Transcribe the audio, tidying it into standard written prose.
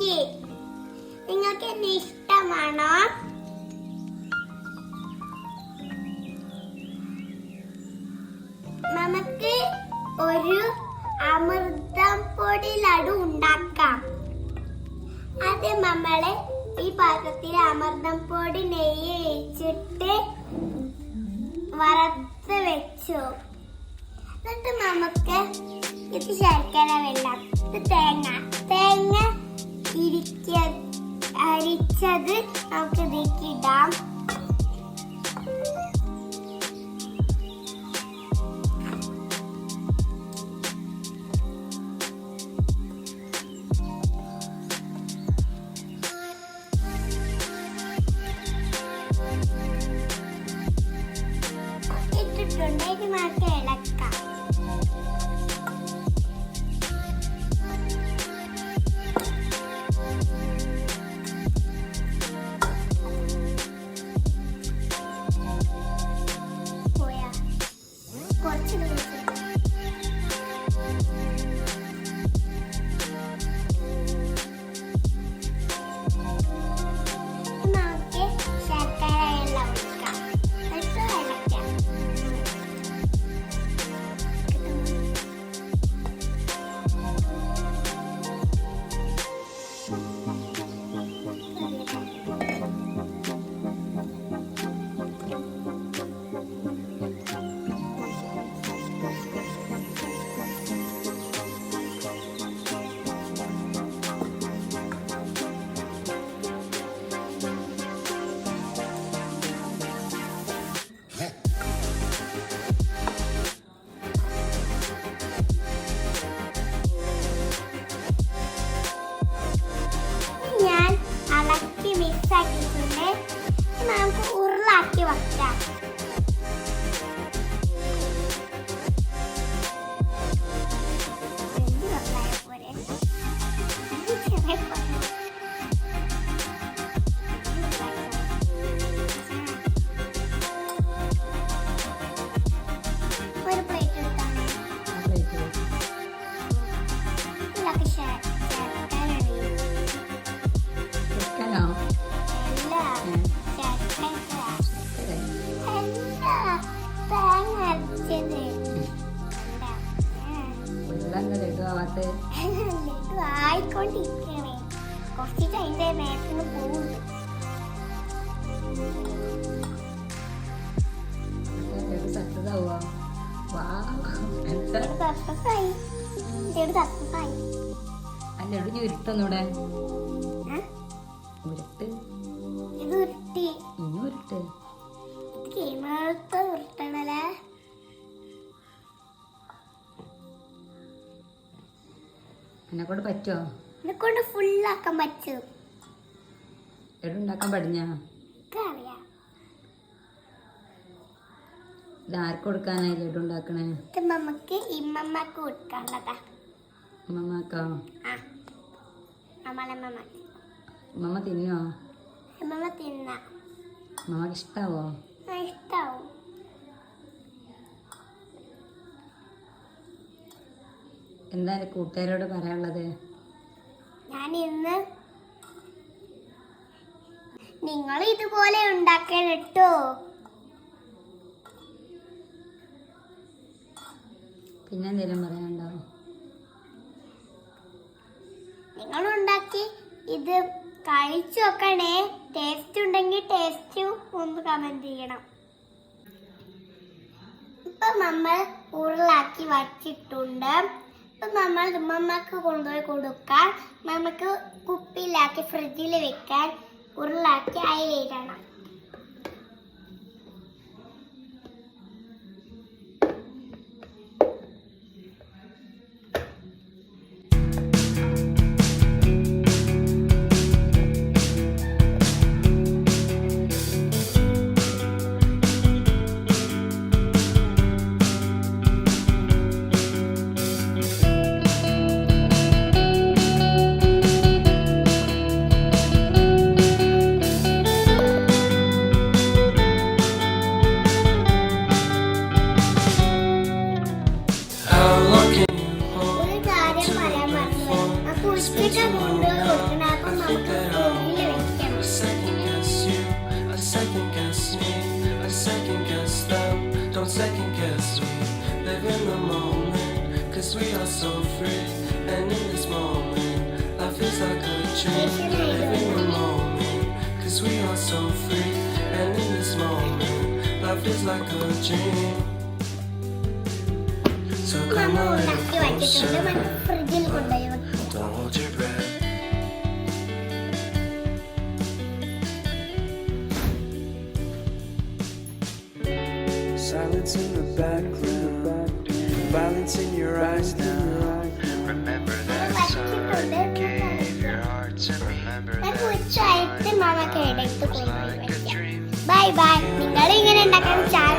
ഉണ്ടാക്കി. നിങ്ങൾക്ക് എന്നെ ഇഷ്ടമാണോ? നമുക്ക് ഒരു അമൃതം പൊടി ലഡു ഉണ്ടാക്കാം. ആദ്യം നമ്മള് ഈ പാത്രത്തിൽ അമൃതം പൊടി നെയ്യ് ഒഴിച്ചിട്ട് വറുത്ത് വെച്ചു. എന്നിട്ട് നമുക്ക് ഇത് ശർക്കര വെള്ളം, ഇത് തേങ്ങ അരിച്ചത് നമുക്ക് ഇതിലേക്ക് ഇടാം. ഇട്ടിട്ടുണ്ട്. ഇത് നമുക്ക് ഇളക്കാം. കുറച്ച് നമുക്ക് ശർക്കര വെള്ളം ഒഴിക്കാം. ഇളക്കാം. മിക്സ് ആക്കിയിട്ടുണ്ട്. നമുക്ക് ഉരുളാക്കി വെക്കാം. ഒരു പ്ലേറ്റ് എടുത്താൽ ആയിക്കൊണ്ടിരിക്കണേ. കുറച്ചിട്ട് അതിന്റെ നേരത്തിന് പോകുന്നു. ഉരുട്ടണല്ലേ. എന്നെക്കൊണ്ട് പറ്റുമോ? എന്നെക്കൊണ്ട് ഫുള്ളാക്കാൻ പറ്റും. എടുണ്ടാക്കാൻ പഠിഞ്ഞാ? അറിയാം. ഇത് ആർക്ക് കൊടുക്കാനായി ലഡു ഉണ്ടാക്കണേ? നമുക്ക് ഇമ്മമ്മക്ക് കൊടുക്കാനുള്ളതാ. അമ്മമ്മക്കോ? അമ്മമ്മ തിന്നോ? അമ്മമ്മ തിന്ന. അമ്മമ്മക്ക് ഇഷ്ടാവോ? ഇഷ്ടാവും. എന്താ കൂട്ടുകാരോട് പറയാനുള്ളത്? ഞാൻ ഇന്ന് നിങ്ങൾ ഇതുപോലെ ഉണ്ടാക്കാൻ കേട്ടോ. പിന്നെ എന്തെങ്കിലും പറയാനുണ്ടോ? നിങ്ങൾ ഉണ്ടാക്കി ഇത് കഴിച്ചു നോക്കണേ. ടേസ്റ്റ് ഉണ്ടെങ്കിൽ ടേസ്റ്റ് ഒന്ന് കമന്റ് ചെയ്യണം. ഇപ്പൊ നമ്മൾ ഉരുളാക്കി വച്ചിട്ടുണ്ട്. ഇപ്പൊ നമ്മൾ ഉമ്മമ്മക്ക് കൊണ്ടുപോയി കൊടുക്കാൻ, നമുക്ക് കുപ്പിയിലാക്കി ഫ്രിഡ്ജിൽ വെക്കാൻ ഉരുളാക്കി അതിലിടണം. പുസ്തകം കൊണ്ടുപോയി കൊടുക്കണം. 'Cause we are so free, and in this moment, life is like a dream. Live in the moment, 'cause we are so free, and in this moment, life is like a dream. So come mama on, ഉണ്ടാക്കി വച്ചിട്ടുണ്ട്. നമുക്ക് ഫ്രിഡ്ജിൽ കൊണ്ടുപോയി വെക്കാം. don't hold your breath. Silence in the background, violence in your eyes now. Remember that time you gave your heart to me. Remember നമുക്ക് that ഉച്ചയായിട്ട് time മമ്മക്ക് I എടുത്ത് was കൊണ്ടുപോയി like a വെക്കാം. dream. Bye bye. നിങ്ങൾ ഇങ്ങനെ ഉണ്ടാക്കാൻ channel